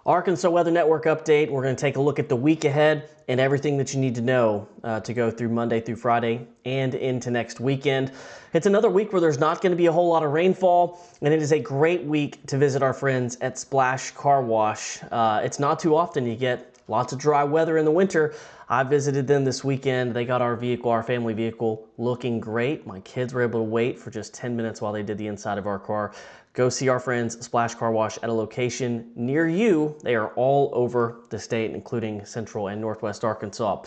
Arkansas Weather Network update. We're going to take a look at the week ahead and everything that you need to know to go through Monday through Friday and into next weekend. It's another week where there's not going to be a whole lot of rainfall, and it is a great week to visit our friends at Splash Car Wash. It's not too often you get lots of dry weather in the winter. I visited them this weekend. They got our vehicle, our family vehicle, looking great. My kids were able to wait for just 10 minutes while they did the inside of our car. Go see our friends Splash Car Wash at a location near you. They are all over the state, including Central and Northwest Arkansas.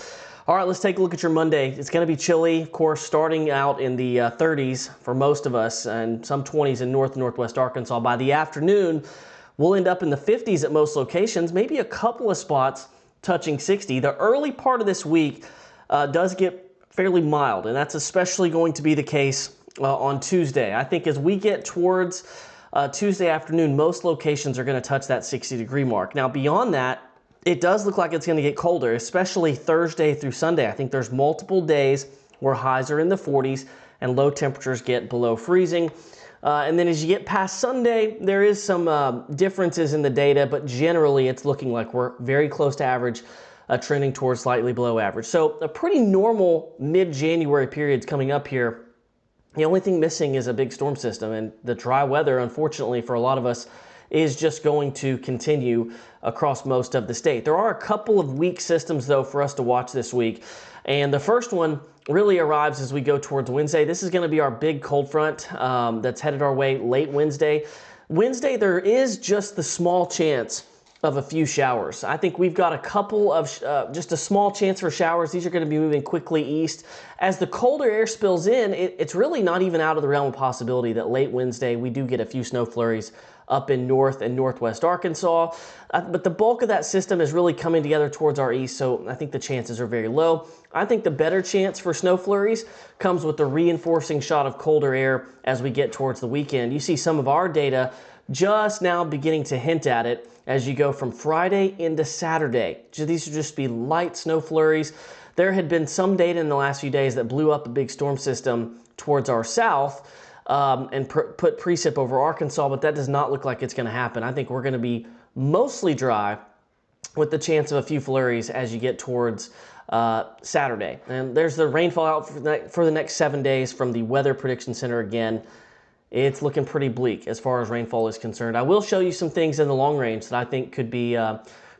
All right, let's take a look at your Monday. It's going to be chilly, of course, starting out in the 30s for most of us and some 20s in North and Northwest Arkansas. By the afternoon, we'll end up in the 50s at most locations, maybe a couple of spots touching 60. The early part of this week does get fairly mild, and that's especially going to be the case on Tuesday. I think as we get towards Tuesday afternoon, most locations are going to touch that 60-degree mark. Now, beyond that, it does look like it's going to get colder, especially Thursday through Sunday. I think there's multiple days where highs are in the 40s and low temperatures get below freezing. And then as you get past Sunday, there is some differences in the data, but generally it's looking like we're very close to average, trending towards slightly below average. So a pretty normal mid-January period coming up here. The only thing missing is a big storm system, and the dry weather, unfortunately, for a lot of us, is just going to continue across most of the state. There are a couple of weak systems, though, for us to watch this week, and the first one really arrives as we go towards Wednesday. This is going to be our big cold front that's headed our way late Wednesday. Wednesday, there is just the small chance of a few showers. I think we've got a couple of, just a small chance for showers. These are going to be moving quickly east. As the colder air spills in, it's really not even out of the realm of possibility that late Wednesday we do get a few snow flurries up in North and Northwest Arkansas. But the bulk of that system is really coming together towards our east, so I think the chances are very low. I think the better chance for snow flurries comes with the reinforcing shot of colder air as we get towards the weekend. You see some of our data just now beginning to hint at it as you go from Friday into Saturday. These would just be light snow flurries. There had been some data in the last few days that blew up a big storm system towards our south and put precip over Arkansas, but that does not look like it's going to happen. I think we're going to be mostly dry with the chance of a few flurries as you get towards Saturday. And there's the rainfall out for the next 7 days from the Weather Prediction Center again. It's looking pretty bleak as far as rainfall is concerned. I will show you some things in the long range that I think could be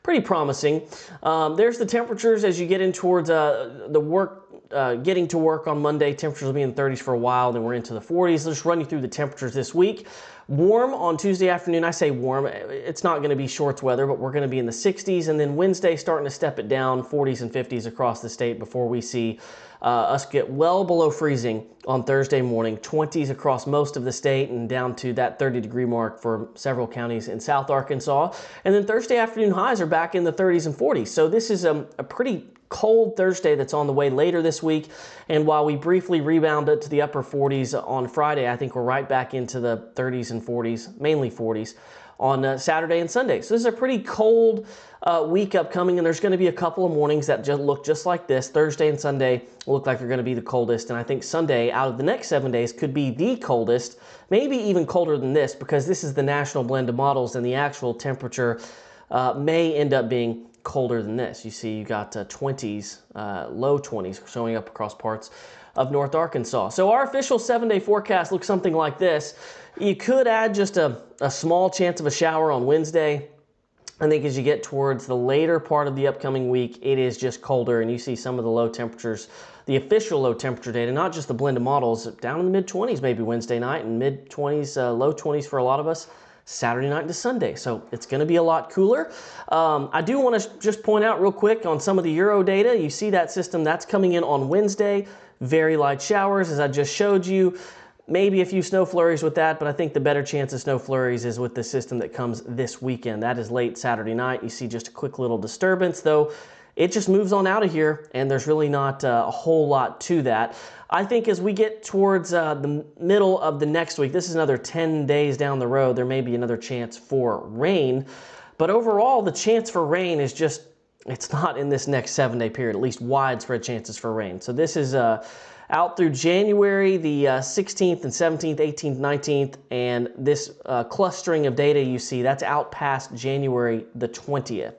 pretty promising. There's the temperatures as you get in towards getting to work on Monday. Temperatures will be in the 30s for a while, then we're into the 40s. Let's run you through the temperatures this week. Warm on Tuesday afternoon. I say warm. It's not going to be shorts weather, but we're going to be in the 60s. And then Wednesday starting to step it down, 40s and 50s across the state before we see us get well below freezing on Thursday morning, 20s across most of the state and down to that 30-degree mark for several counties in South Arkansas. And then Thursday afternoon highs are back in the 30s and 40s. So this is a pretty cold Thursday that's on the way later this week. And while we briefly rebounded to the upper 40s on Friday, I think we're right back into the 30s and 40s, mainly 40s, on Saturday and Sunday. So this is a pretty cold week upcoming, and there's going to be a couple of mornings that just look just like this. Thursday and Sunday look like they're going to be the coldest, and I think Sunday, out of the next 7 days, could be the coldest, maybe even colder than this, because this is the national blend of models, and the actual temperature may end up being colder than this. You see you got 20s, low 20s showing up across parts of North Arkansas. So our official 7-day forecast looks something like this. You could add just a small chance of a shower on Wednesday. I think as you get towards the later part of the upcoming week, it is just colder, and you see some of the low temperatures, the official low temperature data, not just the blend of models, down in the mid-20s maybe Wednesday night, and mid-20s, low 20s for a lot of us Saturday night to Sunday. So it's going to be a lot cooler. I do want to just point out real quick on some of the Euro data. You see that system that's coming in on Wednesday. Very light showers, as I just showed you. Maybe a few snow flurries with that, but I think the better chance of snow flurries is with the system that comes this weekend. That is late Saturday night. You see just a quick little disturbance, though it just moves on out of here, and there's really not a whole lot to that. I think as we get towards the middle of the next week, this is another 10 days down the road, there may be another chance for rain. But overall, the chance for rain is just it's not in this next 7-day period, at least widespread chances for rain. So this is out through January the 16th and 17th, 18th, 19th, and this clustering of data you see, that's out past January the 20th.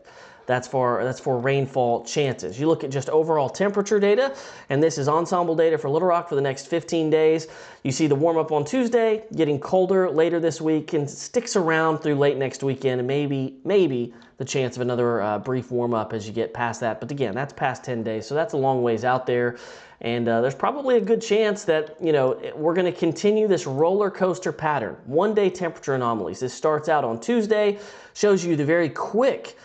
That's for rainfall chances. You look at just overall temperature data, and this is ensemble data for Little Rock for the next 15 days. You see the warm up on Tuesday, getting colder later this week, and sticks around through late next weekend, and maybe the chance of another brief warm up as you get past that. But again, that's past 10 days, so that's a long ways out there. And there's probably a good chance that, you know, we're going to continue this roller coaster pattern. 1-day temperature anomalies. This starts out on Tuesday, shows you the very quick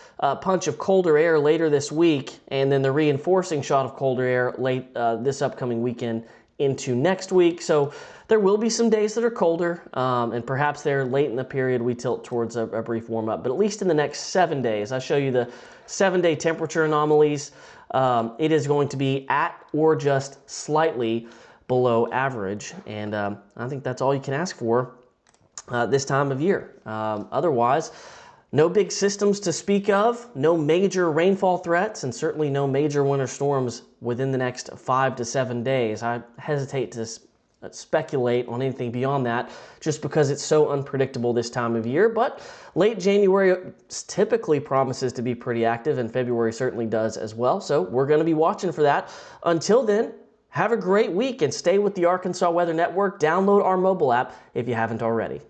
punch of colder air later this week, and then the reinforcing shot of colder air late this upcoming weekend into next week. So there will be some days that are colder, and perhaps there late in the period we tilt towards a brief warm up. But at least in the next 7 days, I show you the 7-day temperature anomalies. It is going to be at or just slightly below average, and I think that's all you can ask for this time of year. Otherwise, no big systems to speak of, no major rainfall threats, and certainly no major winter storms within the next 5 to 7 days. I hesitate to speculate on anything beyond that just because it's so unpredictable this time of year. But late January typically promises to be pretty active, and February certainly does as well. So we're going to be watching for that. Until then, have a great week and stay with the Arkansas Weather Network. Download our mobile app if you haven't already.